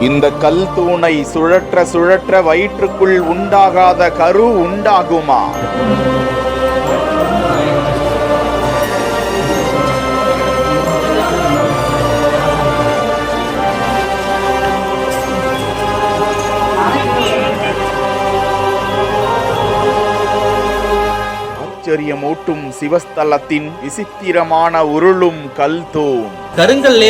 இந்த கல் தூணை சுழற்ற சுழற்ற வயிற்றுக்குள் உண்டாகாத கரு உண்டாகுமா? ஆச்சரியமூட்டும் சிவஸ்தலத்தின் விசித்திரமான உருளும் கல் தூண். கருங்கல்லே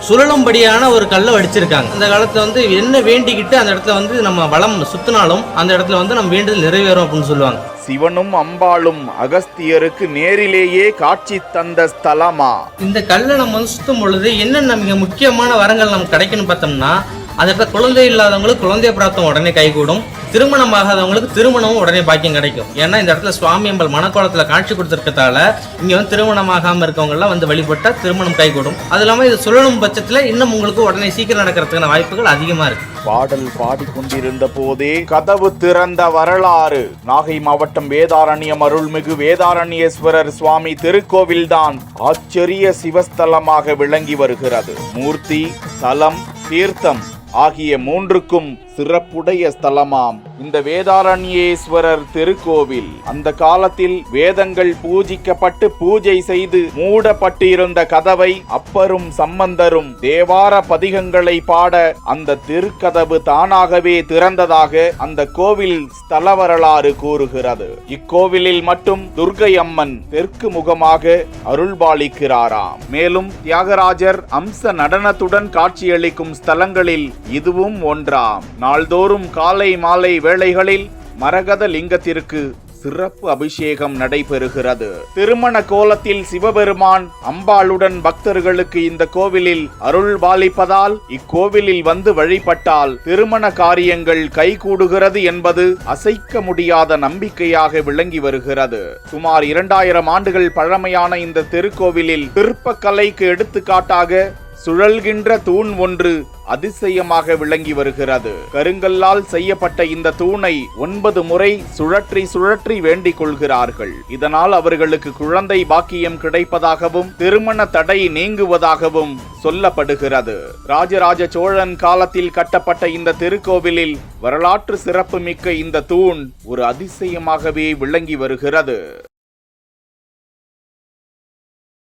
சுழலும்படியான ஒரு கல்லை வடிச்சிருக்காங்க. அந்த காலத்துல என்ன வேண்டிக்கிட்டு அந்த இடத்துல நம்ம வளம் சுத்தினாலும் அந்த இடத்துல நம்ம வேண்டுதல் நிறைவேறும் அப்படின்னு சொல்லுவாங்க. சிவனும் அம்பாளும் அகஸ்தியருக்கு நேரிலேயே காட்சி தந்த ஸ்தலமா? இந்த கல்லை நம்ம சுத்தும் பொழுது என்னென்ன மிக முக்கியமான வரங்கள் நமக்கு கிடைக்குன்னு பார்த்தோம்னா, அந்த இடத்துல குழந்தை இல்லாதவங்களுக்கு குழந்தை பிராப்தம் உடனே கைகூடும், திருமணம் ஆகாதவங்களுக்கு திருமணமும் உடனே பாக்கியம் கிடைக்கும். ஏன்னா இந்த இடத்துல சுவாமி அம்பல் மணக்கோலத்தில் காட்சி கொடுத்துருக்கதால இங்கே திருமணம் ஆகாமல் இருக்கவங்க எல்லாம் வழிபட்டா திருமணம் கைகூடும். அது இல்லாமல் இது சுழலும் பட்சத்தில் இன்னும் உங்களுக்கு உடனே சீக்கிரம் நடக்கிறதுக்கான வாய்ப்புகள் அதிகமாக இருக்கு. பாடல் பாடிக்கொண்டிருந்த போதே கதவு திறந்த வரலாறு. நாகை மாவட்டம் வேதாரண்யம் அருள்மிகு வேதாரண்யேஸ்வரர் சுவாமி திருக்கோவில்தான் ஆச்சரிய சிவஸ்தலமாக விளங்கி வருகிறது. மூர்த்தி, ஸ்தலம், தீர்த்தம் ஆகிய மூன்றுக்கும் சிறப்புடைய ஸ்தலமாம் இந்த வேதாரண்யேஸ்வரர் திருக்கோவில். அந்த காலத்தில் வேதங்கள் பூஜிக்கப்பட்டு பூஜை செய்து மூடப்பட்டிருந்த கதவை அப்பரும் சம்பந்தரும் தேவார பதிகங்களை பாட அந்த திருக்கதவு தானாகவே திறந்ததாக அந்த கோவில் ஸ்தல வரலாறு கூறுகிறது. இக்கோவிலில் மட்டும் துர்க்கை அம்மன் தெற்கு முகமாக அருள்பாலிக்கிறாராம். மேலும் தியாகராஜர் அம்ச நடனத்துடன் காட்சியளிக்கும் ஸ்தலங்களில் இதுவும் ஒன்றாம். நாள்தோறும் காலை மாலை வேளைகளில் மரகத லிங்கத்திற்கு சிறப்பு அபிஷேகம் நடைபெறுகிறது. திருமண கோலத்தில் சிவபெருமான் அம்பாளுடன் பக்தர்களுக்கு இந்த கோவிலில் அருள் பாலிப்பதால் இக்கோவிலில் வழிபட்டால் திருமண காரியங்கள் கைகூடுகிறது என்பது அசைக்க முடியாத நம்பிக்கையாக விளங்கி வருகிறது. சுமார் 2000 ஆண்டுகள் பழமையான இந்த திருக்கோவிலில் சிற்பக்கலைக்கு எடுத்துக்காட்டாக சுழல்கின்ற தூண் ஒன்று அதிசயமாக விளங்கி வருகிறது. கருங்கல்லால் செய்யப்பட்ட இந்த தூணை 9 முறை சுழற்றி சுழற்றி வேண்டிக் கொள்கிறார்கள். இதனால் அவர்களுக்கு குழந்தை பாக்கியம் கிடைப்பதாகவும் திருமண தடை நீங்குவதாகவும் சொல்லப்படுகிறது. ராஜராஜ சோழன் காலத்தில் கட்டப்பட்ட இந்த திருக்கோவிலில் வரலாற்று சிறப்பு மிக்க இந்த தூண் ஒரு அதிசயமாகவே விளங்கி வருகிறது.